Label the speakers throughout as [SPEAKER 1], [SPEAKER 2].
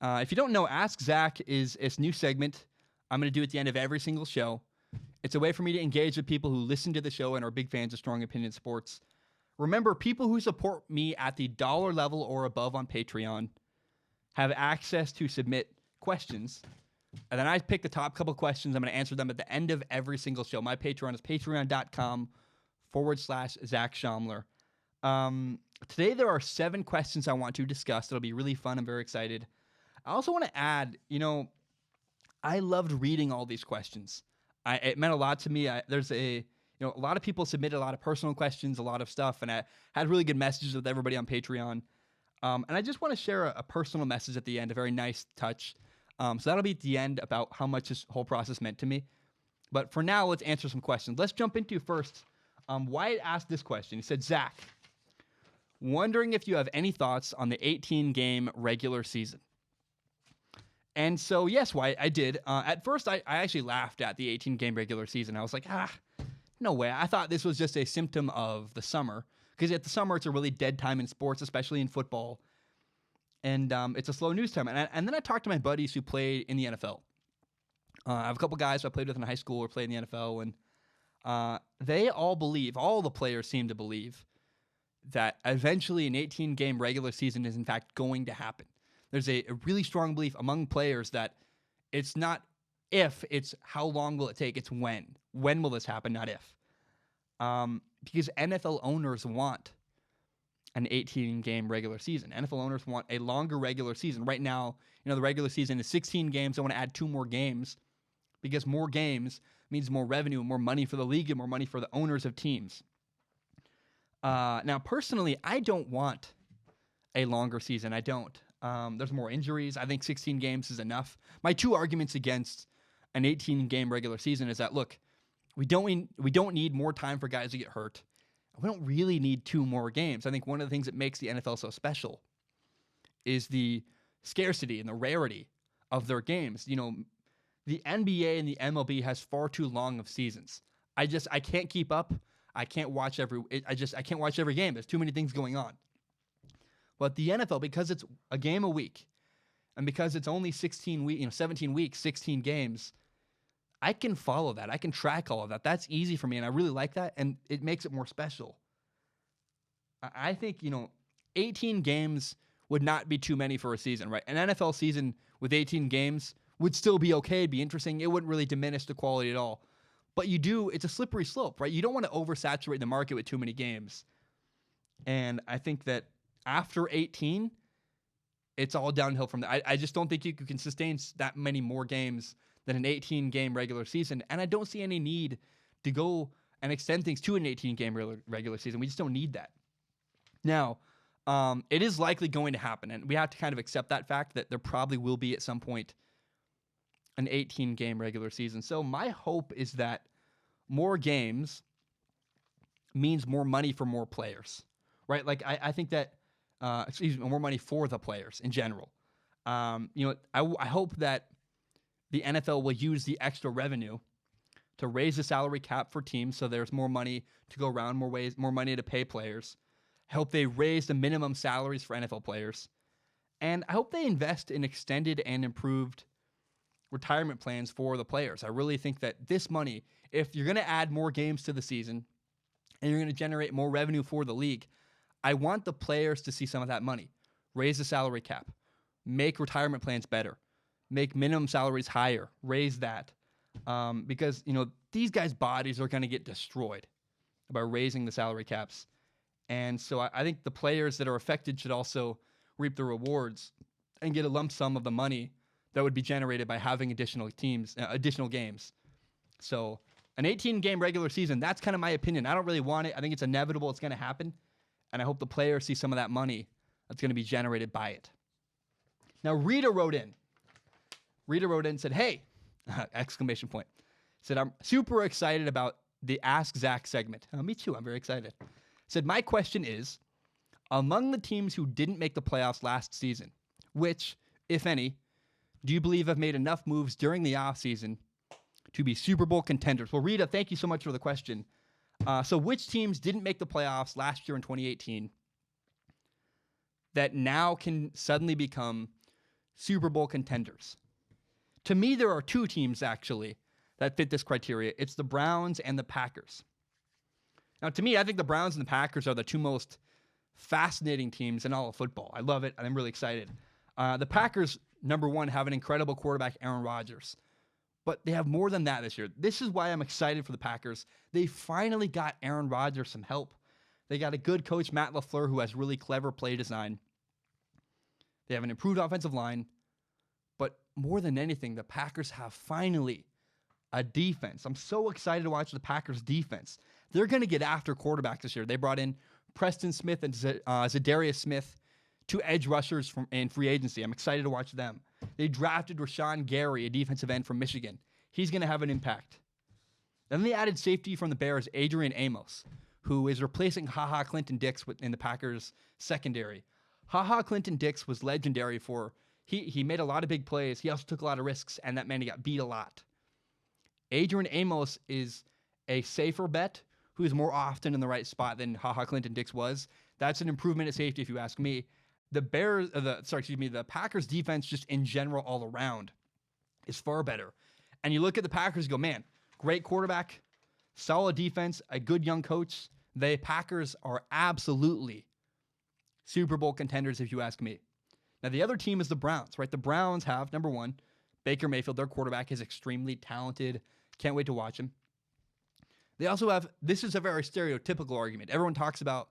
[SPEAKER 1] If you don't know, Ask Zach is a new segment I'm going to do at the end of every single show. It's a way for me to engage with people who listen to the show and are big fans of Strong Opinion Sports. Remember, people who support me at the dollar level or above on Patreon have access to submit questions. And then I pick the top couple questions. I'm going to answer them at the end of every single show. My Patreon is patreon.com/Zach Schaumler. Today there are 7 questions I want to discuss. It'll be really fun. I'm very excited. I also want to add, I loved reading all these questions. It meant a lot to me. A lot of people submitted a lot of personal questions, a lot of stuff, and I had really good messages with everybody on Patreon. And I just want to share a personal message at the end, a very nice touch. So that'll be at the end about how much this whole process meant to me. But for now, let's answer some questions. Let's jump into first. Wyatt asked this question. He said, Zach, wondering if you have any thoughts on the 18-game regular season. And so, yes, Wyatt, I did. At first, I actually laughed at the 18-game regular season. I was like, no way. I thought this was just a symptom of the summer. Because at the summer, it's a really dead time in sports, especially in football. And it's a slow news time. And then I talked to my buddies who played in the NFL. I have a couple guys who I played with in high school or played in the NFL. And they all the players seem to believe, that eventually an 18-game regular season is in fact going to happen. There's a really strong belief among players that it's not if, it's how long will it take, it's when. When will this happen, not if. Because NFL owners want an 18-game regular season. NFL owners want a longer regular season. Right now, the regular season is 16 games. I want to add 2 more games because more games means more revenue and more money for the league and more money for the owners of teams. Now, personally, I don't want a longer season. I don't. There's more injuries. I think 16 games is enough. My 2 arguments against an 18-game regular season is that, look, we don't need more time for guys to get hurt. We don't really need 2 more games. I think one of the things that makes the NFL so special is the scarcity and the rarity of their games. The NBA and the MLB has far too long of seasons. I can't keep up. I can't watch every game. There's too many things going on. But the NFL, because it's a game a week, and because it's only 17 weeks, 16 games, I can follow that. I can track all of that. That's easy for me, and I really like that, and it makes it more special. I think, 18 games would not be too many for a season, right? An NFL season with 18 games would still be okay, it'd be interesting. It wouldn't really diminish the quality at all. But it's a slippery slope, right? You don't want to oversaturate the market with too many games. And I think that after 18, it's all downhill from there. I just don't think you can sustain that many more games than an 18-game regular season. And I don't see any need to go and extend things to an 18-game regular season. We just don't need that. Now, it is likely going to happen, and we have to kind of accept that fact that there probably will be at some point an 18-game regular season. So my hope is that more games means more money for more players, right? Like I think that, more money for the players in general. I hope that the NFL will use the extra revenue to raise the salary cap for teams so there's more money to go around, more money to pay players. I hope they raise the minimum salaries for NFL players. And I hope they invest in extended and improved retirement plans for the players. I really think that this money, if you're going to add more games to the season and you're going to generate more revenue for the league, I want the players to see some of that money. Raise the salary cap. Make retirement plans better. Make minimum salaries higher. Raise that. Because, these guys' bodies are going to get destroyed by raising the salary caps. And so I think the players that are affected should also reap the rewards and get a lump sum of the money that would be generated by having additional games. So an 18-game regular season, that's kind of my opinion. I don't really want it. I think it's inevitable. It's going to happen. And I hope the players see some of that money that's going to be generated by it. Now, Rita wrote in and said, hey, exclamation point. Said, I'm super excited about the Ask Zach segment. Me too. I'm very excited. Said, my question is, among the teams who didn't make the playoffs last season, which, if any, do you believe have made enough moves during the offseason to be Super Bowl contenders? Well, Rita, thank you so much for the question. So which teams didn't make the playoffs last year in 2018 that now can suddenly become Super Bowl contenders. To me, there are two teams actually that fit this criteria. It's the Browns and the Packers. Now, to me, I think the Browns and the Packers are the two most fascinating teams in all of football. I love it, and I'm really excited. The Packers, number one, have an incredible quarterback, Aaron Rodgers. But they have more than that this year. This is why I'm excited for the Packers. They finally got Aaron Rodgers some help. They got a good coach, Matt LaFleur, who has really clever play design. They have an improved offensive line. But more than anything, the Packers have finally a defense. I'm so excited to watch the Packers defense. They're going to get after quarterbacks this year. They brought in Preston Smith and Zadarius Smith, two edge rushers in free agency. I'm excited to watch them. They drafted Rashawn Gary, a defensive end from Michigan. He's going to have an impact. Then they added safety from the Bears, Adrian Amos, who is replacing HaHa Clinton-Dix in the Packers secondary. HaHa Clinton-Dix was legendary for, he made a lot of big plays. He also took a lot of risks, and that meant he got beat a lot. Adrian Amos is a safer bet who is more often in the right spot than HaHa Clinton-Dix was. That's an improvement at safety, if you ask me. The Packers defense just in general all around is far better. And you look at the Packers and go, man, great quarterback, solid defense, a good young coach. The Packers are absolutely Super Bowl contenders, if you ask me. Now, the other team is the Browns, right? The Browns have, number one, Baker Mayfield. Their quarterback is extremely talented. Can't wait to watch him. They also have, this is a very stereotypical argument. Everyone talks about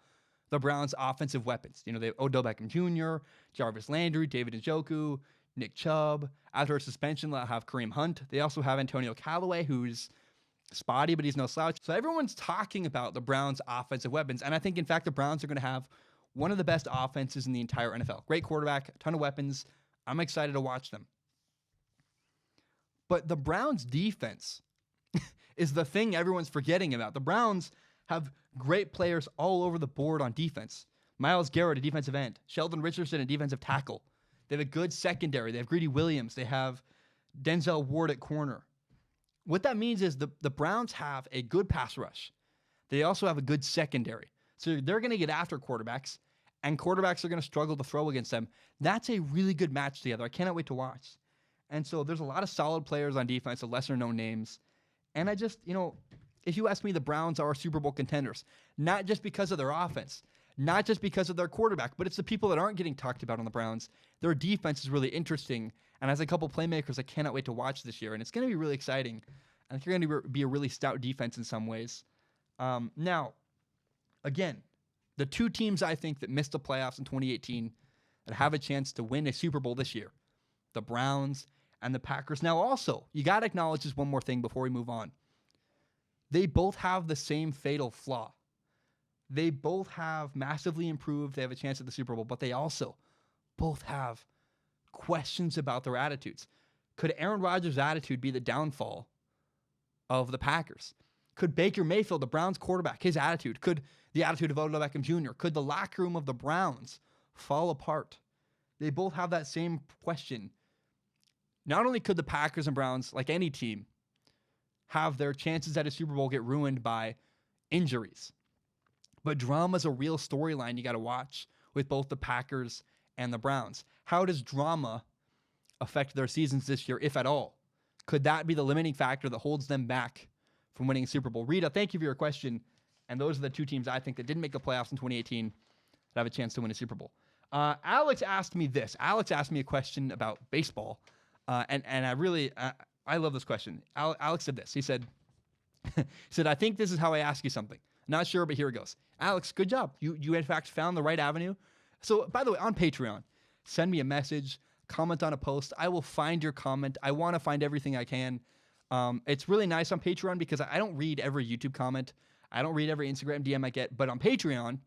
[SPEAKER 1] the Browns' offensive weapons. You know, they have Odell Beckham Jr., Jarvis Landry, David Njoku, Nick Chubb. After a suspension, they'll have Kareem Hunt. They also have Antonio Callaway, who's spotty, but he's no slouch. So everyone's talking about the Browns' offensive weapons, and I think, in fact, the Browns are going to have one of the best offenses in the entire NFL. Great quarterback, a ton of weapons. I'm excited to watch them. But the Browns' defense is the thing everyone's forgetting about. The Browns have great players all over the board on defense. Myles Garrett, a defensive end. Sheldon Richardson, a defensive tackle. They have a good secondary. They have Greedy Williams. They have Denzel Ward at corner. What that means is the Browns have a good pass rush. They also have a good secondary. So they're going to get after quarterbacks, and quarterbacks are going to struggle to throw against them. That's a really good match together. I cannot wait to watch. And so there's a lot of solid players on defense, the lesser-known names. And I just, if you ask me, the Browns are Super Bowl contenders, not just because of their offense, not just because of their quarterback, but it's the people that aren't getting talked about on the Browns. Their defense is really interesting, and as a couple playmakers, I cannot wait to watch this year, and it's going to be really exciting. I think they're going to be a really stout defense in some ways. Now, again, the two teams I think that missed the playoffs in 2018 that have a chance to win a Super Bowl this year, the Browns and the Packers. Now, also, you got to acknowledge just one more thing before we move on. They both have the same fatal flaw. They both have massively improved. They have a chance at the Super Bowl, but they also both have questions about their attitudes. Could Aaron Rodgers' attitude be the downfall of the Packers? Could Baker Mayfield, the Browns quarterback, his attitude, could the attitude of Odell Beckham Jr., could the locker room of the Browns fall apart? They both have that same question. Not only could the Packers and Browns, like any team, have their chances at a Super Bowl get ruined by injuries, but drama's a real storyline you got to watch with both the Packers and the Browns. How does drama affect their seasons this year, if at all? Could that be the limiting factor that holds them back from winning a Super Bowl? Rita, thank you for your question. And those are the two teams I think that didn't make the playoffs in 2018 that have a chance to win a Super Bowl. Alex asked me this. Alex asked me a question about baseball. And I love this question. Alex said this. He said, I think this is how I ask you something. Not sure, but here it goes. Alex, good job. You in fact found the right avenue. So, by the way, on Patreon, send me a message, comment on a post. I will find your comment. I want to find everything I can. It's really nice on Patreon because I don't read every YouTube comment. I don't read every Instagram DM I get. But on Patreon,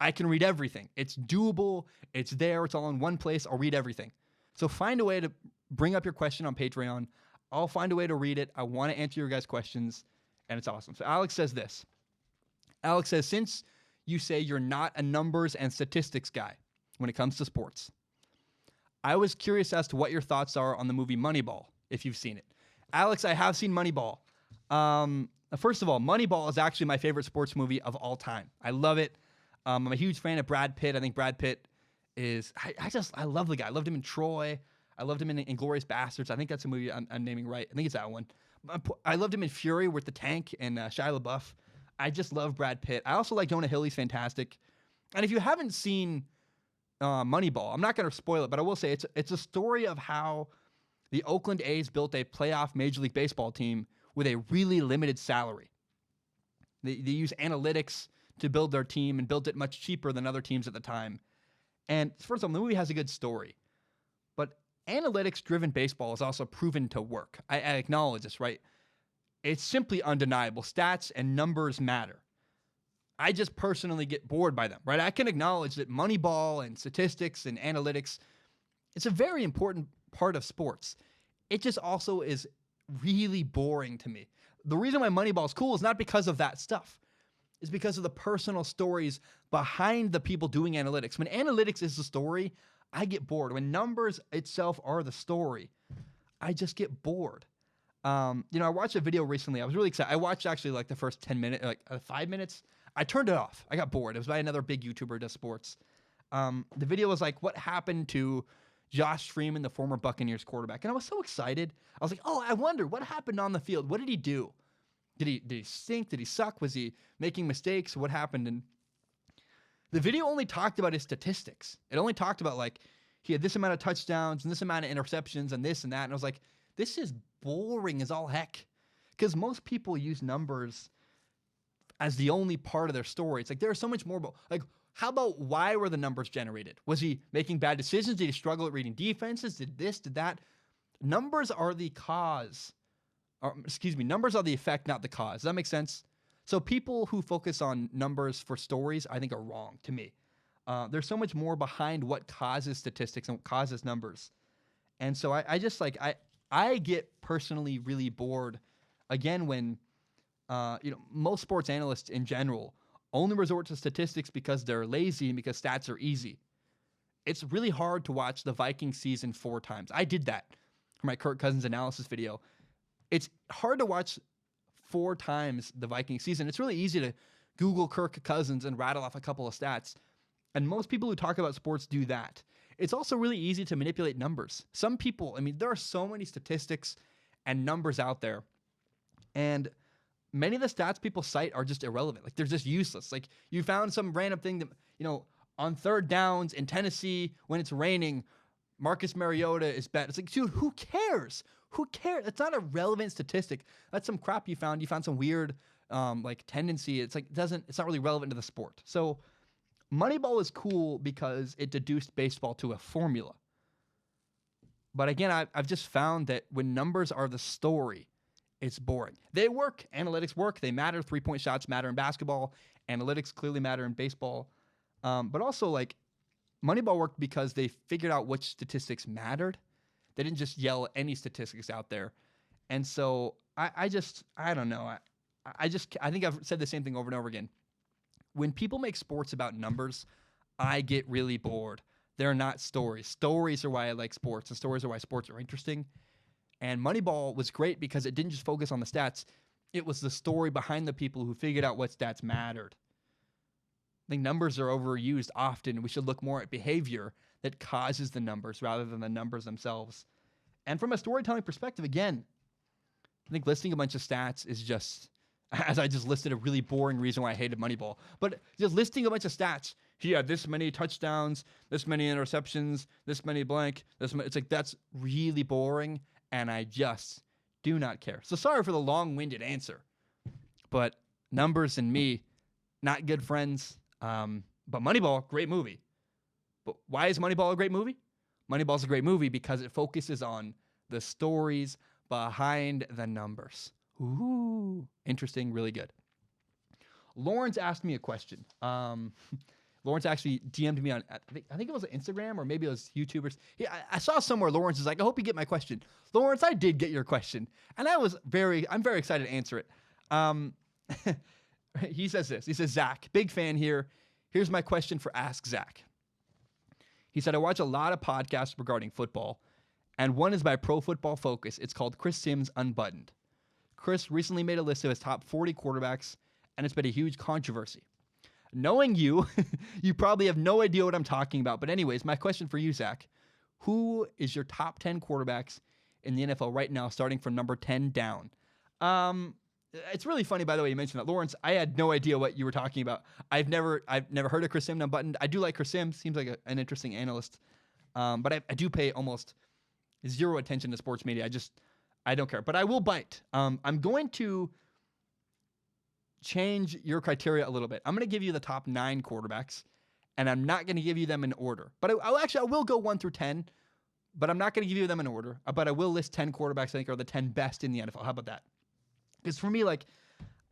[SPEAKER 1] I can read everything. It's doable. It's there. It's all in one place. I'll read everything. So find a way to bring up your question on Patreon. I'll find a way to read it. I want to answer your guys' questions, and it's awesome. So Alex says this. Alex says, since you say you're not a numbers and statistics guy when it comes to sports, I was curious as to what your thoughts are on the movie Moneyball, if you've seen it. Alex, I have seen Moneyball. First of all, Moneyball is actually my favorite sports movie of all time. I love it. I'm a huge fan of Brad Pitt. I think Brad Pitt is, I love the guy. I loved him in Troy. I loved him in Inglourious Bastards. I think that's a movie I'm naming right. I think it's that one. I loved him in Fury with the tank and Shia LaBeouf. I just love Brad Pitt. I also like Jonah Hill. He's fantastic. And if you haven't seen Moneyball, I'm not going to spoil it, but I will say it's a story of how the Oakland A's built a playoff Major League Baseball team with a really limited salary. They use analytics to build their team and built it much cheaper than other teams at the time. And first of all, the movie has a good story. But analytics-driven baseball is also proven to work. I acknowledge this, right? It's simply undeniable. Stats and numbers matter. I just personally get bored by them, right? I can acknowledge that Moneyball and statistics and analytics, it's a very important part of sports. It just also is really boring to me. The reason why Moneyball is cool is not because of that stuff. It's because of the personal stories behind the people doing analytics. When analytics is the story, I get bored. When numbers itself are the story, I just get bored. I watched a video recently. I was really excited. I watched actually like the first 10 minutes, 5 minutes. I turned it off. I got bored. It was by another big YouTuber who does sports. The video was like, what happened to Josh Freeman, the former Buccaneers quarterback? And I was so excited. I was like, oh, I wonder what happened on the field. What did he do? Did he stink? Did he suck? Was he making mistakes? What happened? And the video only talked about his statistics. It only talked about like he had this amount of touchdowns and this amount of interceptions and this and that. And I was like, this is boring as all heck. Because most people use numbers as the only part of their story. It's like there's so much more about, like, how about why were the numbers generated? Was he making bad decisions? Did he struggle at reading defenses? Did this, did that? Numbers are the cause. Numbers are the effect, not the cause. Does that make sense? So people who focus on numbers for stories, I think, are wrong to me. There's so much more behind what causes statistics and what causes numbers. And so I get personally really bored, again, when most sports analysts in general only resort to statistics because they're lazy and because stats are easy. It's really hard to watch the Vikings season 4 times. I did that for my Kirk Cousins analysis video. It's hard to watch 4 times the Vikings season. It's really easy to Google Kirk Cousins and rattle off a couple of stats. And most people who talk about sports do that. It's also really easy to manipulate numbers. Some people, there are so many statistics and numbers out there. And many of the stats people cite are just irrelevant. Like, they're just useless. Like, you found some random thing that, on third downs in Tennessee when it's raining, Marcus Mariota is bad. It's like, dude, who cares? Who cares? That's not a relevant statistic. That's some crap you found. You found some weird tendency. It's like it's not really relevant to the sport. So Moneyball is cool because it deduced baseball to a formula. But again, I've just found that when numbers are the story, it's boring. They work. Analytics work. They matter. 3-point shots matter in basketball. Analytics clearly matter in baseball. But also, like, Moneyball worked because they figured out which statistics mattered. They didn't just yell any statistics out there. And so I don't know. I think I've said the same thing over and over again. When people make sports about numbers, I get really bored. They're not stories. Stories are why I like sports, and stories are why sports are interesting. And Moneyball was great because it didn't just focus on the stats. It was the story behind the people who figured out what stats mattered. I think numbers are overused often. We should look more at behavior that causes the numbers rather than the numbers themselves. And from a storytelling perspective, again, I think listing a bunch of stats is just, as I just listed, a really boring reason why I hated Moneyball. But just listing a bunch of stats, he had this many touchdowns, this many interceptions, this many blank, it's like, that's really boring, and I just do not care. So sorry for the long-winded answer, but numbers and me, not good friends. But Moneyball, great movie. But why is Moneyball a great movie? Moneyball's a great movie because it focuses on the stories behind the numbers. Ooh, interesting, really good. Lawrence asked me a question. Lawrence actually DM'd me on, I think it was Instagram or maybe it was YouTubers. I saw somewhere Lawrence is like, I hope you get my question. Lawrence, I did get your question. And I'm very excited to answer it. He says this. He says, Zach, big fan here. Here's my question for Ask Zach. He said, I watch a lot of podcasts regarding football, and one is by Pro Football Focus. It's called Chris Sims Unbuttoned. Chris recently made a list of his top 40 quarterbacks, and it's been a huge controversy. Knowing you, you probably have no idea what I'm talking about. But anyways, my question for you, Zach, Who is your top 10 quarterbacks in the NFL right now, starting from number 10 down? It's really funny, by the way, you mentioned that. Lawrence, I had no idea what you were talking about. I've never heard of Chris Sims unbuttoned. I do like Chris Sims. Seems like an interesting analyst. But I do pay almost zero attention to sports media. I don't care. But I will bite. I'm going to change your criteria a little bit. I'm going to give you the top 9 quarterbacks, and I'm not going to give you them in order. But I will go 1 through 10, but I'm not going to give you them in order. But I will list 10 quarterbacks I think are the 10 best in the NFL. How about that? Because for me, like,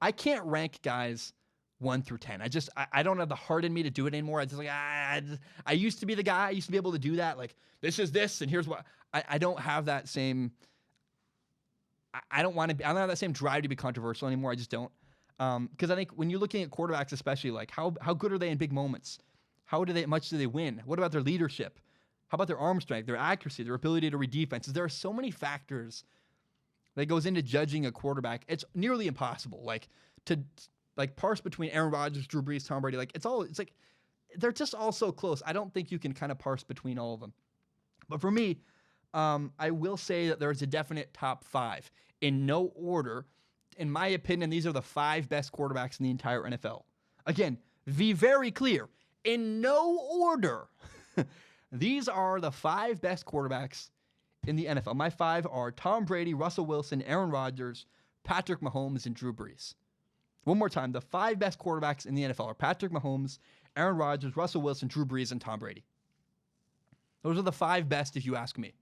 [SPEAKER 1] I can't rank guys 1 through 10. I don't have the heart in me to do it anymore. I used to be the guy. I used to be able to do that. Like, this is this, and here's what. I don't have that same. I don't have that same drive to be controversial anymore. I just don't. Because I think when you're looking at quarterbacks, especially, like, how good are they in big moments? How much do they win? What about their leadership? How about their arm strength, their accuracy, their ability to read defenses? There are so many factors that goes into judging a quarterback. It's nearly impossible. To parse between Aaron Rodgers, Drew Brees, Tom Brady. It's like they're just all so close. I don't think you can kind of parse between all of them. But for me, I will say that there's a definite top 5 in no order. In my opinion, these are the 5 best quarterbacks in the entire NFL. Again, be very clear. In no order. These are the 5 best quarterbacks in the NFL. My 5 are Tom Brady, Russell Wilson, Aaron Rodgers, Patrick Mahomes, and Drew Brees. One more time. The 5 best quarterbacks in the NFL are Patrick Mahomes, Aaron Rodgers, Russell Wilson, Drew Brees, and Tom Brady. Those are the 5 best if you ask me.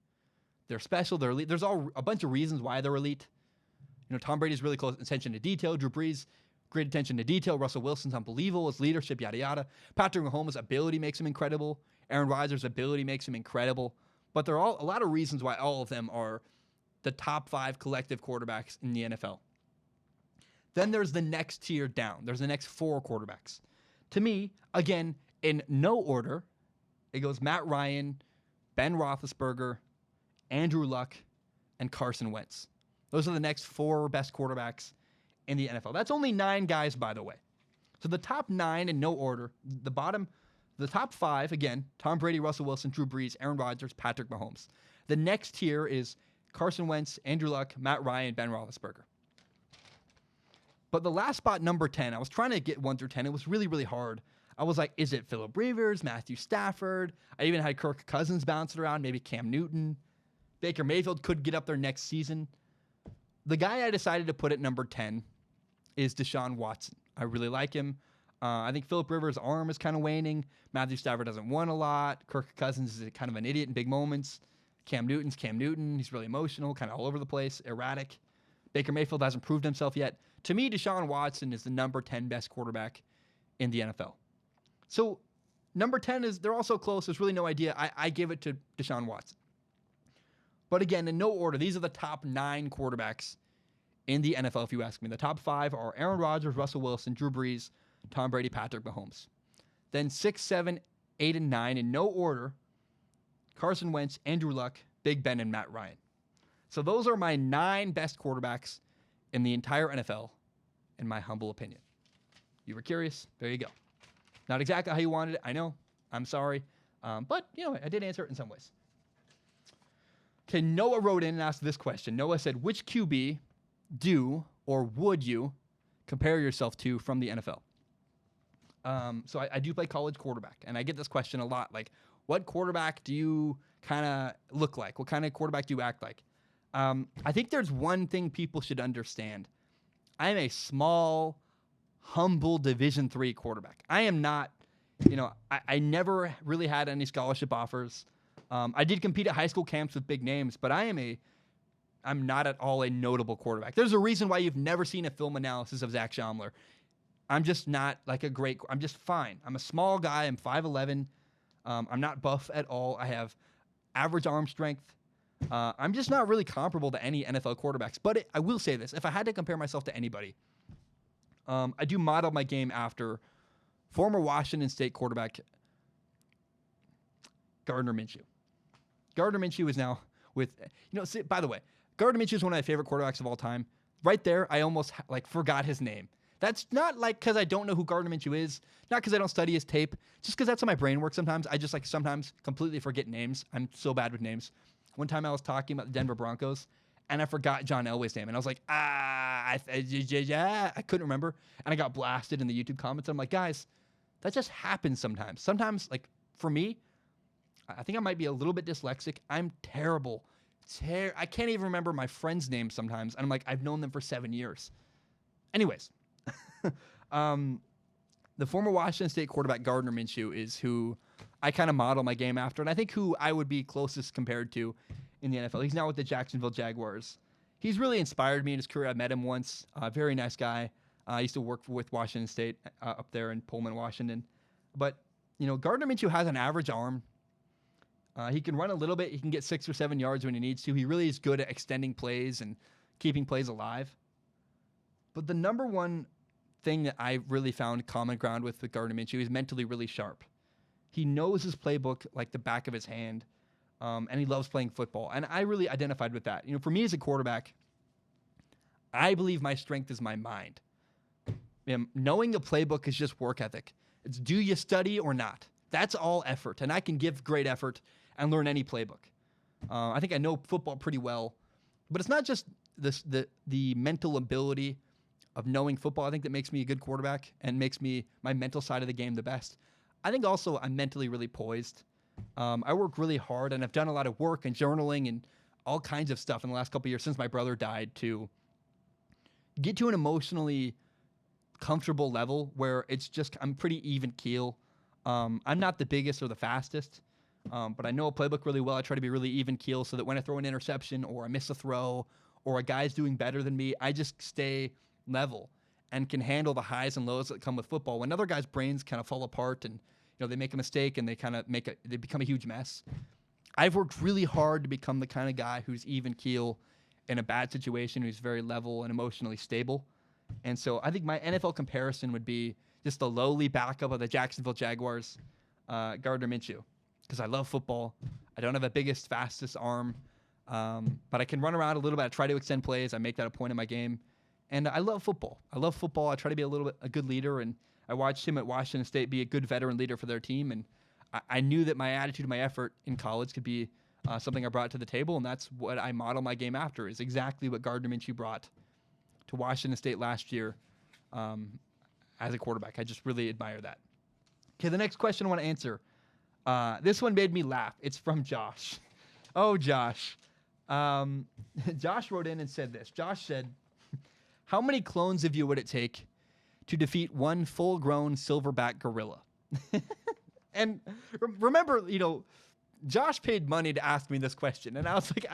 [SPEAKER 1] They're special. They're elite. There's a bunch of reasons why they're elite. Tom Brady's really close attention to detail. Drew Brees, great attention to detail. Russell Wilson's unbelievable. His leadership, yada, yada. Patrick Mahomes' ability makes him incredible. Aaron Rodgers' ability makes him incredible. But there are a lot of reasons why all of them are the top 5 collective quarterbacks in the NFL. Then there's the next tier down. There's the next 4 quarterbacks. To me, again, in no order, it goes Matt Ryan, Ben Roethlisberger, Andrew Luck, and Carson Wentz. Those are the next 4 best quarterbacks in the NFL. That's only 9 guys, by the way. So the top 9 in no order, the top 5, again, Tom Brady, Russell Wilson, Drew Brees, Aaron Rodgers, Patrick Mahomes. The next tier is Carson Wentz, Andrew Luck, Matt Ryan, Ben Roethlisberger. But the last spot, number 10, I was trying to get 1 through 10. It was really, really hard. I was like, is it Phillip Rivers, Matthew Stafford? I even had Kirk Cousins bouncing around, maybe Cam Newton. Baker Mayfield could get up there next season. The guy I decided to put at number 10 is Deshaun Watson. I really like him. I think Phillip Rivers' arm is kind of waning. Matthew Stafford hasn't won a lot. Kirk Cousins is kind of an idiot in big moments. Cam Newton's Cam Newton. He's really emotional, kind of all over the place, erratic. Baker Mayfield hasn't proved himself yet. To me, Deshaun Watson is the number 10 best quarterback in the NFL. So number 10 they're all so close. There's really no idea. I give it to Deshaun Watson. But again, in no order, these are the top 9 quarterbacks in the NFL, if you ask me. The top 5 are Aaron Rodgers, Russell Wilson, Drew Brees, Tom Brady, Patrick Mahomes. Then 6, 7, 8, and 9, in no order, Carson Wentz, Andrew Luck, Big Ben, and Matt Ryan. So those are my 9 best quarterbacks in the entire NFL, in my humble opinion. You were curious? There you go. Not exactly how you wanted it, I know. I'm sorry. But, I did answer it in some ways. Okay, Noah wrote in and asked this question. Noah said, which QB do or would you compare yourself to from the NFL? So I do play college quarterback, and I get this question a lot. Like, what quarterback do you kind of look like? What kind of quarterback do you act like? I think there's one thing people should understand. I am a small, humble Division III quarterback. I am not, I never really had any scholarship offers. I did compete at high school camps with big names, but I'm not at all a notable quarterback. There's a reason why you've never seen a film analysis of Zach Schaumler. I'm just not like I'm just fine. I'm a small guy. I'm 5'11". I'm not buff at all. I have average arm strength. I'm just not really comparable to any NFL quarterbacks. But I will say this. If I had to compare myself to anybody, I do model my game after former Washington State quarterback Gardner Minshew. Gardner Minshew is now with, by the way, Gardner Minshew is one of my favorite quarterbacks of all time. Right there, I almost forgot his name. That's not like because I don't know who Gardner Minshew is, not because I don't study his tape, just because that's how my brain works sometimes. I just like sometimes completely forget names. I'm so bad with names. One time I was talking about the Denver Broncos, and I forgot John Elway's name, and I was like, I couldn't remember, and I got blasted in the YouTube comments. I'm like, guys, that just happens sometimes. Sometimes, like for me, I think I might be a little bit dyslexic. I'm terrible. I can't even remember my friends' names sometimes, and I'm like, I've known them for 7 years. Anyways, the former Washington State quarterback Gardner Minshew is who I kind of model my game after, and I think who I would be closest compared to in the NFL. He's now with the Jacksonville Jaguars. He's really inspired me in his career. I met him once. Very nice guy. I used to work with Washington State up there in Pullman, Washington. But, Gardner Minshew has an average arm. He can run a little bit. He can get 6 or 7 yards when he needs to. He really is good at extending plays and keeping plays alive. But the number one thing that I really found common ground with Gardner Minshew is mentally really sharp. He knows his playbook like the back of his hand, and he loves playing football. And I really identified with that. For me as a quarterback, I believe my strength is my mind. Knowing the playbook is just work ethic. It's do you study or not? That's all effort, and I can give great effort and learn any playbook. I think I know football pretty well, but it's not just the mental ability of knowing football. I think that makes me a good quarterback and makes my mental side of the game the best. I think also I'm mentally really poised. I work really hard, and I've done a lot of work and journaling and all kinds of stuff in the last couple of years since my brother died to get to an emotionally comfortable level where it's just I'm pretty even keel. I'm not the biggest or the fastest, but I know a playbook really well. I try to be really even keel so that when I throw an interception or I miss a throw or a guy's doing better than me, I just stay level and can handle the highs and lows that come with football. When other guys' brains kind of fall apart and they make a mistake and they kind of they become a huge mess. I've worked really hard to become the kind of guy who's even keel in a bad situation, who's very level and emotionally stable. And so I think my NFL comparison would be just the lowly backup of the Jacksonville Jaguars, Gardner Minshew, because I love football. I don't have the biggest, fastest arm, but I can run around a little bit. I try to extend plays. I make that a point in my game. And I love football. I try to be a good leader, and I watched him at Washington State be a good veteran leader for their team. And I knew that my attitude, my effort in college could be something I brought to the table, and that's what I model my game after, is exactly what Gardner Minshew brought to Washington State last year as a quarterback. I just really admire that. Okay, the next question I want to answer. This one made me laugh. It's from Josh. Oh, Josh. Josh wrote in and said this. Josh said, how many clones of you would it take to defeat one full-grown silverback gorilla? And remember, Josh paid money to ask me this question, and I was like,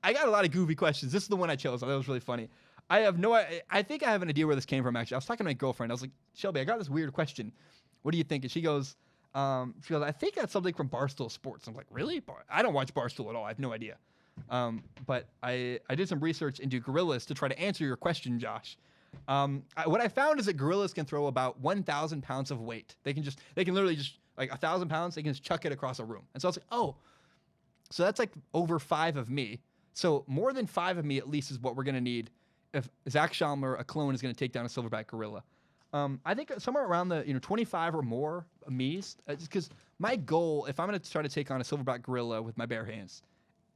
[SPEAKER 1] I got a lot of goofy questions. This is the one I chose. I thought it was really funny. I think I have an idea where this came from, actually. I was talking to my girlfriend. I was like, Shelby, I got this weird question. What do you think? And she goes, I think that's something from Barstool Sports. I'm like, really? I don't watch Barstool at all. I have no idea. But I did some research into gorillas to try to answer your question, Josh. What I found is that gorillas can throw about 1,000 pounds of weight. They can literally just, like 1,000 pounds, they can just chuck it across a room. And so I was like, oh, so that's like over 5 of me. So more than 5 of me at least is what we're going to need if Zach Schaumler, a clone, is going to take down a silverback gorilla. I think somewhere around the 25 or more of me's, just because my goal, if I'm going to try to take on a silverback gorilla with my bare hands,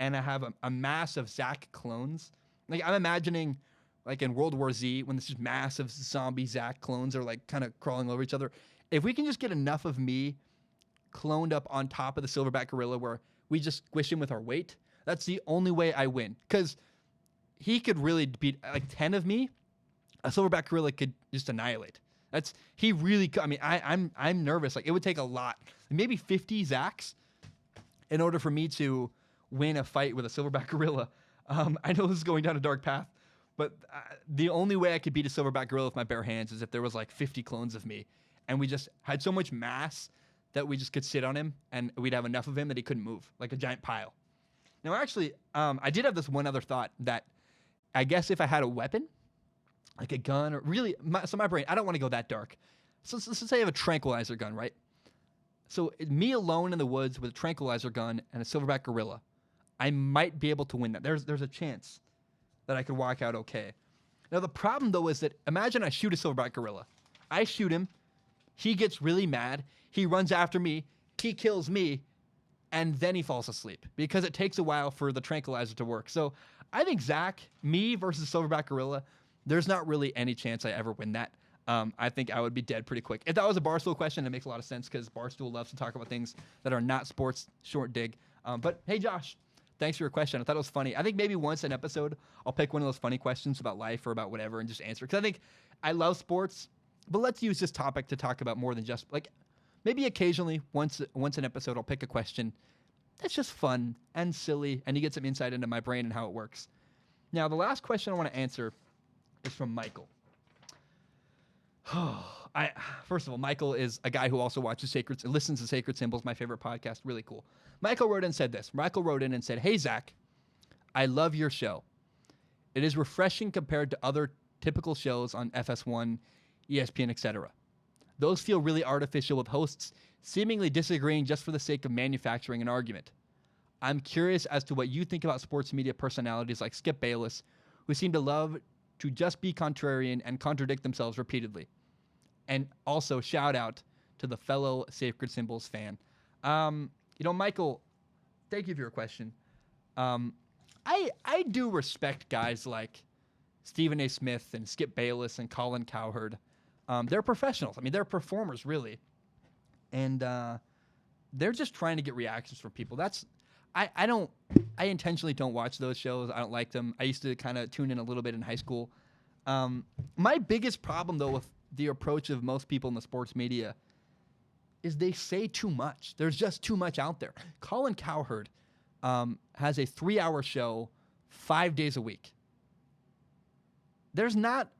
[SPEAKER 1] and I have a mass of Zach clones, like I'm imagining, like in World War Z, when this just massive zombie Zach clones are like kind of crawling over each other. If we can just get enough of me cloned up on top of the silverback gorilla where we just squish him with our weight, that's the only way I win. Because he could really beat like 10 of me. A silverback gorilla could just annihilate. I'm nervous. Like it would take a lot, maybe 50 Zachs, in order for me to win a fight with a silverback gorilla. I know this is going down a dark path, but the only way I could beat a silverback gorilla with my bare hands is if there was like 50 clones of me, and we just had so much mass that we just could sit on him, and we'd have enough of him that he couldn't move, like a giant pile. Now, actually, I did have this one other thought that I guess if I had a weapon, like a gun, or really, my brain, I don't want to go that dark. So let's say I have a tranquilizer gun, right? So me alone in the woods with a tranquilizer gun and a silverback gorilla, I might be able to win that. There's a chance that I could walk out okay. Now, the problem, though, is that imagine I shoot a silverback gorilla. I shoot him. He gets really mad. He runs after me. He kills me. And then he falls asleep because it takes a while for the tranquilizer to work. So I think Zach, me versus silverback gorilla, there's not really any chance I ever win that. I think I would be dead pretty quick. If that was a Barstool question, it makes a lot of sense because Barstool loves to talk about things that are not sports. Short dig. But hey, Josh, thanks for your question. I thought it was funny. I think maybe once an episode, I'll pick one of those funny questions about life or about whatever and just answer. Because I think I love sports, but let's use this topic to talk about more than just like maybe occasionally once an episode, I'll pick a question that's just fun and silly, and you get some insight into my brain and how it works. Now, the last question I want to answer is from Michael. First of all, Michael is a guy who also listens to Sacred Symbols, my favorite podcast. Really cool. Michael wrote in and said this. Michael wrote in and said, "Hey, Zach, I love your show. It is refreshing compared to other typical shows on FS1, ESPN, etc. Those feel really artificial with hosts seemingly disagreeing just for the sake of manufacturing an argument. I'm curious as to what you think about sports media personalities like Skip Bayless, who seem to love to just be contrarian and contradict themselves repeatedly. And also, shout out to the fellow Sacred Symbols fan." Michael, thank you for your question. I do respect guys like Stephen A. Smith and Skip Bayless and Colin Cowherd. They're professionals. I mean, they're performers, really. And they're just trying to get reactions from people. I intentionally don't watch those shows. I don't like them. I used to kind of tune in a little bit in high school. My biggest problem, though, with the approach of most people in the sports media is they say too much. There's just too much out there. Colin Cowherd has a 3-hour show 5 days a week. There's not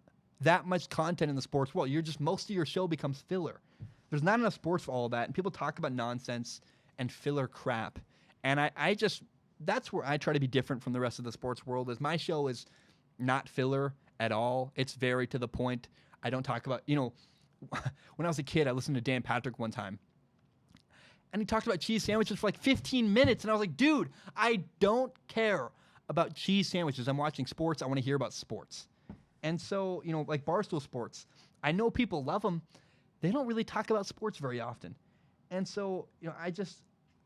[SPEAKER 1] that much content in the sports world. Most of your show becomes filler. There's not enough sports for all of that, and people talk about nonsense and filler crap. And that's where I try to be different from the rest of the sports world, is my show is not filler at all. It's very to the point. I don't talk about, when I was a kid, I listened to Dan Patrick one time, and he talked about cheese sandwiches for like 15 minutes, and I was like, dude, I don't care about cheese sandwiches. I'm watching sports. I want to hear about sports. And so, like Barstool Sports, I know people love them. They don't really talk about sports very often. And so,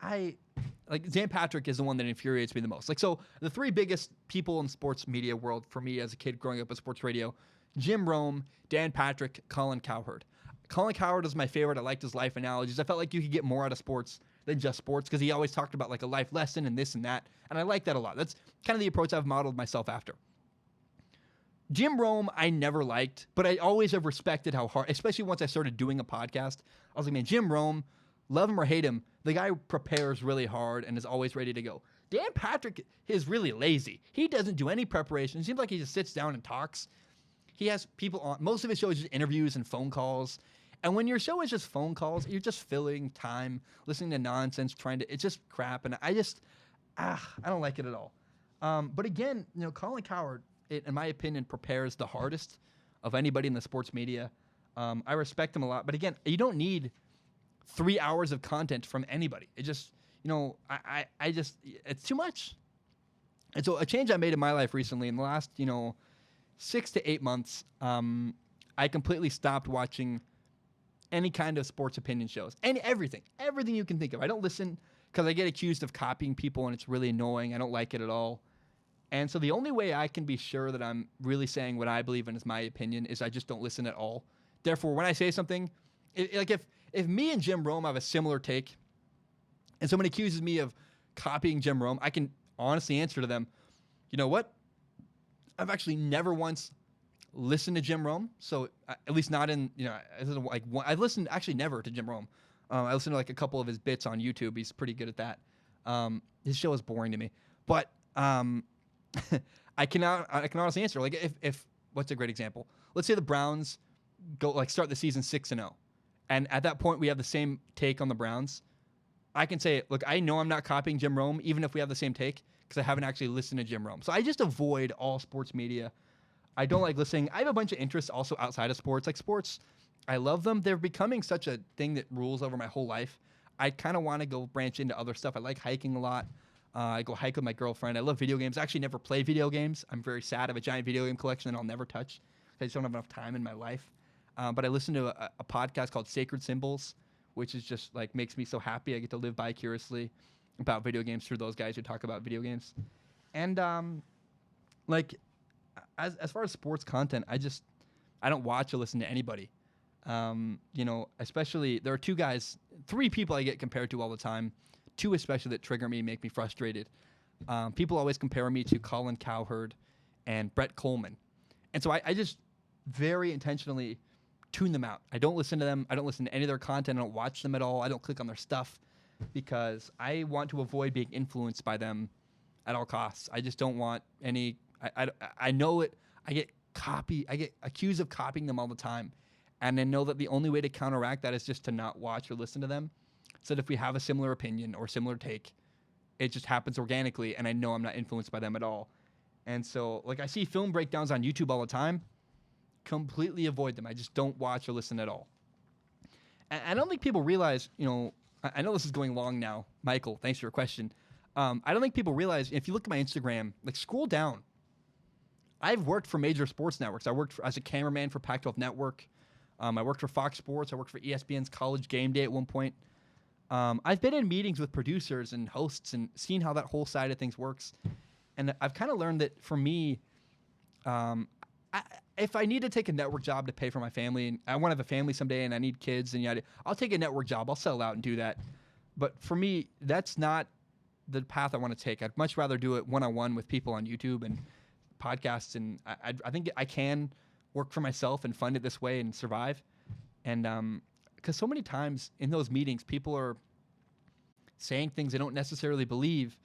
[SPEAKER 1] like Dan Patrick is the one that infuriates me the most. Like, so the three biggest people in sports media world for me as a kid growing up with sports radio: Jim Rome, Dan Patrick, Colin Cowherd. Colin Cowherd is my favorite. I liked his life analogies. I felt like you could get more out of sports than just sports because he always talked about like a life lesson and this and that. And I like that a lot. That's kind of the approach I've modeled myself after. Jim Rome, I never liked, but I always have respected how hard, especially once I started doing a podcast. I was like, man, Jim Rome, love him or hate him, the guy prepares really hard and is always ready to go. Dan Patrick is really lazy. He doesn't do any preparation. It seems like he just sits down and talks. He has people on. Most of his show is just interviews and phone calls. And when your show is just phone calls, you're just filling time, listening to nonsense, it's just crap. And I don't like it at all. But again, Colin Cowherd, in my opinion, prepares the hardest of anybody in the sports media. I respect him a lot. But again, you don't need 3 hours of content from anybody. It just, it's too much. And so a change I made in my life recently in the last, 6 to 8 months, I completely stopped watching any kind of sports opinion shows. And everything you can think of. I don't listen because I get accused of copying people and it's really annoying. I don't like it at all. And so the only way I can be sure that I'm really saying what I believe in is my opinion is I just don't listen at all. Therefore, when I say something, if me and Jim Rome have a similar take and someone accuses me of copying Jim Rome, I can honestly answer to them, you know what? I've actually never once listened to Jim Rome. So at least not in, I've listened actually never to Jim Rome. I listened to like a couple of his bits on YouTube. He's pretty good at that. His show is boring to me, but I can honestly answer. Like if what's a great example? Let's say the Browns start the season 6-0. And at that point we have the same take on the Browns. I can say, look, I know I'm not copying Jim Rome, even if we have the same take, because I haven't actually listened to Jim Rome. So I just avoid all sports media. I don't like listening. I have a bunch of interests also outside of sports. Like sports, I love them. They're becoming such a thing that rules over my whole life. I kind of want to go branch into other stuff. I like hiking a lot. I go hike with my girlfriend. I love video games. I actually never play video games. I'm very sad. I have a giant video game collection that I'll never touch. I just don't have enough time in my life. But I listen to a podcast called Sacred Symbols, which is just like makes me so happy. I get to live vicariously about video games through those guys who talk about video games. And like as far as sports content, I don't watch or listen to anybody. Especially there are three people I get compared to all the time. Two especially that trigger me, make me frustrated. People always compare me to Colin Cowherd and Brett Coleman. And so I just very intentionally tune them out. I don't listen to them. I don't listen to any of their content. I don't watch them at all. I don't click on their stuff because I want to avoid being influenced by them at all costs. I just don't want any. I know it. I get accused of copying them all the time. And I know that the only way to counteract that is just to not watch or listen to them. So that if we have a similar opinion or similar take, it just happens organically, and I know I'm not influenced by them at all. And so, like, I see film breakdowns on YouTube all the time. Completely avoid them. I just don't watch or listen at all. And I don't think people realize, I know this is going long now. Michael, thanks for your question. I don't think people realize, if you look at my Instagram, like, scroll down. I've worked for major sports networks. I worked as a cameraman for Pac-12 Network. I worked for Fox Sports. I worked for ESPN's College Game Day at one point. I've been in meetings with producers and hosts and seen how that whole side of things works. And I've kind of learned that for me, if I need to take a network job to pay for my family, and I want to have a family someday and I need kids, and I'll take a network job. I'll sell out and do that. But for me, that's not the path I want to take. I'd much rather do it one-on-one with people on YouTube and podcasts. And I think I can work for myself and fund it this way and survive. And because so many times in those meetings, people are saying things they don't necessarily believe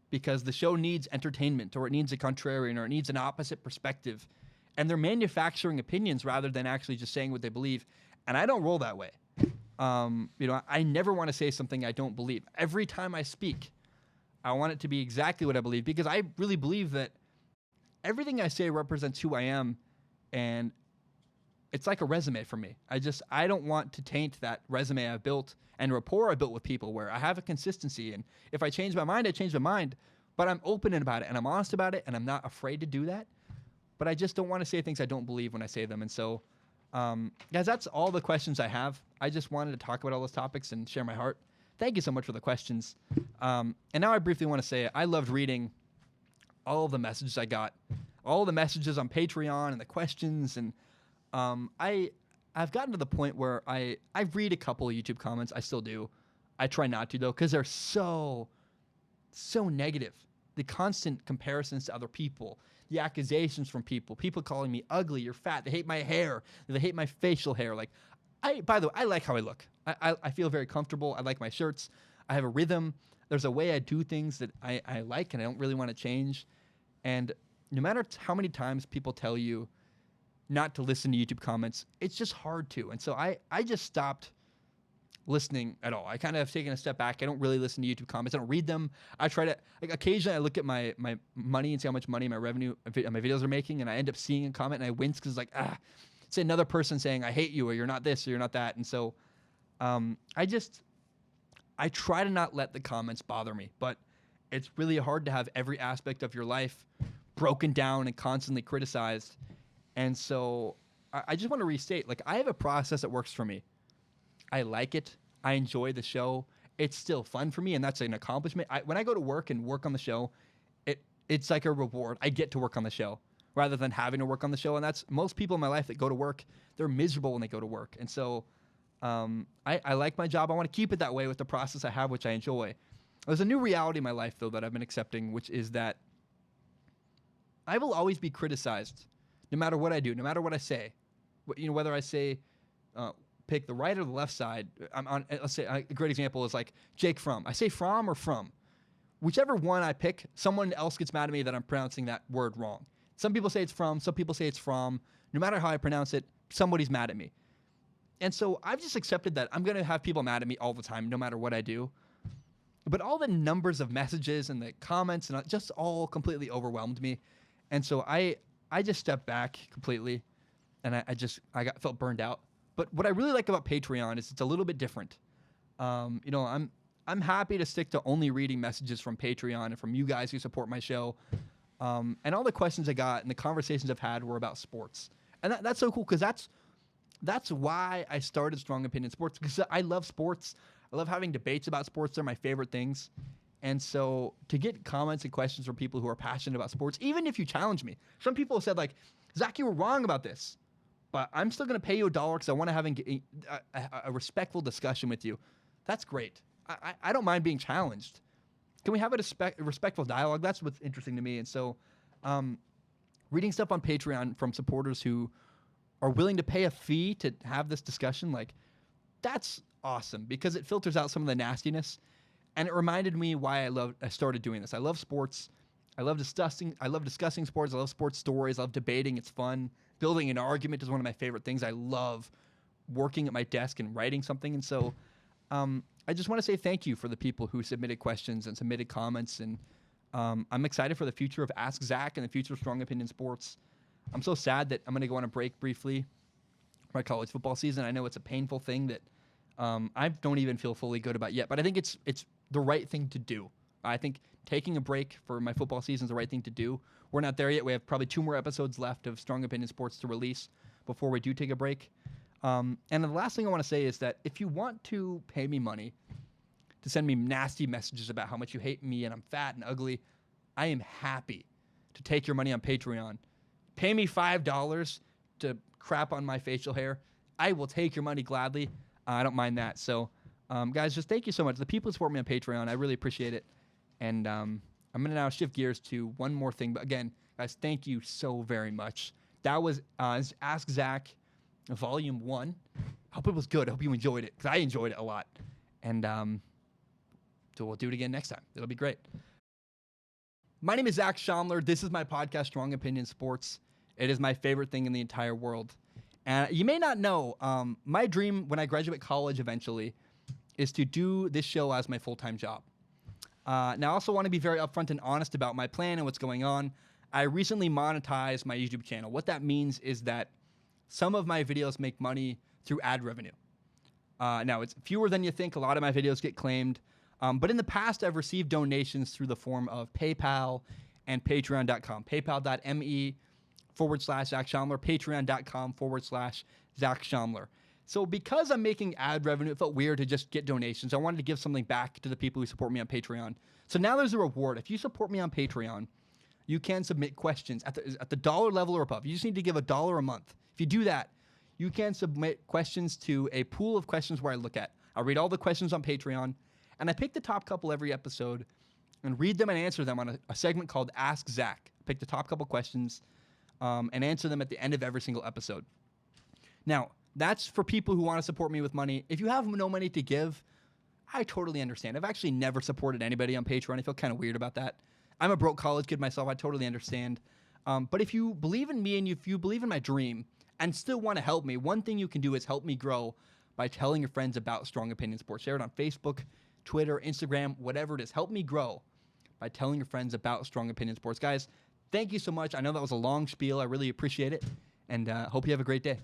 [SPEAKER 1] because the show needs entertainment, or it needs a contrarian, or it needs an opposite perspective. And they're manufacturing opinions rather than actually just saying what they believe. And I don't roll that way. I never want to say something I don't believe. Every time I speak, I want it to be exactly what I believe, because I really believe that everything I say represents who I am, and it's like a resume for me. I don't want to taint that resume I've built and rapport I built with people, where I have a consistency. And if I change my mind, I change my mind, but I'm open about it and I'm honest about it, and I'm not afraid to do that. But I just don't want to say things I don't believe when I say them. And so, guys, that's all the questions I have. I just wanted to talk about all those topics and share my heart. Thank you so much for the questions. And now I briefly want to say I loved reading all of the messages I got, all the messages on Patreon and the questions. And I've gotten to the point where I read a couple of YouTube comments. I still do. I try not to, though, because they're so negative. The constant comparisons to other people, the accusations from people calling me ugly, you're fat, they hate my hair, they hate my facial hair. Like, by the way, I like how I look. I feel very comfortable. I like my shirts. I have a rhythm. There's a way I do things that I like, and I don't really want to change. And no matter how many times people tell you not to listen to YouTube comments, it's just hard to. And so I just stopped listening at all. I kind of have taken a step back. I don't really listen to YouTube comments. I don't read them. I try to, like, occasionally I look at my money and see how much money my revenue, my videos are making, and I end up seeing a comment and I wince because, like, it's another person saying I hate you, or you're not this, or you're not that. And so I try to not let the comments bother me, but it's really hard to have every aspect of your life broken down and constantly criticized. And so I just want to restate, like, I have a process that works for me. I like it. I enjoy the show. It's still fun for me, and that's an accomplishment. When I go to work and work on the show, it's like a reward. I get to work on the show rather than having to work on the show. And that's most people in my life that go to work, they're miserable when they go to work. And so I like my job. I want to keep it that way with the process I have, which I enjoy. There's a new reality in my life, though, that I've been accepting, which is that I will always be criticized no matter what I do, no matter what I say. Whether I say pick the right or the left side. Let's say a great example is like Jake Fromm. I say from or from. Whichever one I pick, someone else gets mad at me that I'm pronouncing that word wrong. Some people say it's from, some people say it's from. No matter how I pronounce it, somebody's mad at me. And so I've just accepted that I'm going to have people mad at me all the time, no matter what I do. But all the numbers of messages and the comments and just all completely overwhelmed me. And so I just stepped back completely, and I felt burned out. But what I really like about Patreon is it's a little bit different. I'm I'm happy to stick to only reading messages from Patreon and from you guys who support my show. And all the questions I got and the conversations I've had were about sports. And that's so cool because that's why I started Strong Opinion Sports, because I love sports. I love having debates about sports. They're my favorite things. And so to get comments and questions from people who are passionate about sports, even if you challenge me. Some people have said, like, Zach, you were wrong about this, but I'm still going to pay you $1 because I want to have a respectful discussion with you. That's great. I don't mind being challenged. Can we have a respectful dialogue? That's what's interesting to me. And so reading stuff on Patreon from supporters who are willing to pay a fee to have this discussion, like, that's awesome because it filters out some of the nastiness. And it reminded me why I started doing this. I love sports. I love discussing sports. I love sports stories. I love debating. It's fun. Building an argument is one of my favorite things. I love working at my desk and writing something. And so I just want to say thank you for the people who submitted questions and submitted comments. And I'm excited for the future of Ask Zach and the future of Strong Opinion Sports. I'm so sad that I'm going to go on a break briefly for my college football season. I know it's a painful thing that I don't even feel fully good about yet, but I think it's the right thing to do. I think taking a break for my football season is the right thing to do. We're not there yet. We have probably 2 more episodes left of Strong Opinion Sports to release before we do take a break. And the last thing I want to say is that if you want to pay me money to send me nasty messages about how much you hate me and I'm fat and ugly, I am happy to take your money on Patreon. Pay me $5 to crap on my facial hair. I will take your money gladly. I don't mind that. So, guys, just thank you so much. The people who support me on Patreon, I really appreciate it. And I'm going to now shift gears to one more thing. But again, guys, thank you so very much. That was Ask Zach Volume 1. Hope it was good. I hope you enjoyed it because I enjoyed it a lot. And so we'll do it again next time. It'll be great. My name is Zach Schaumler. This is my podcast, Strong Opinion Sports. It is my favorite thing in the entire world. And you may not know, my dream when I graduate college eventually is to do this show as my full-time job. Now, I also want to be very upfront and honest about my plan and what's going on. I recently monetized my YouTube channel. What that means is that some of my videos make money through ad revenue. Now, it's fewer than you think. A lot of my videos get claimed. But in the past, I've received donations through the form of PayPal and Patreon.com. PayPal.me/Zach Schaumler, Patreon.com/Zach Schaumler. So because I'm making ad revenue, it felt weird to just get donations. I wanted to give something back to the people who support me on Patreon. So now there's a reward. If you support me on Patreon, you can submit questions at the dollar level or above. You just need to give $1 a month. If you do that, you can submit questions to a pool of questions where I look at. I'll read all the questions on Patreon, and I pick the top couple every episode and read them and answer them on a segment called Ask Zach. Pick the top couple questions and answer them at the end of every single episode. Now, that's for people who want to support me with money. If you have no money to give, I totally understand. I've actually never supported anybody on Patreon. I feel kind of weird about that. I'm a broke college kid myself. I totally understand. But if you believe in me and if you believe in my dream and still want to help me, one thing you can do is help me grow by telling your friends about Strong Opinion Sports. Share it on Facebook, Twitter, Instagram, whatever it is. Help me grow by telling your friends about Strong Opinion Sports. Guys, thank you so much. I know that was a long spiel. I really appreciate it. And hope you have a great day.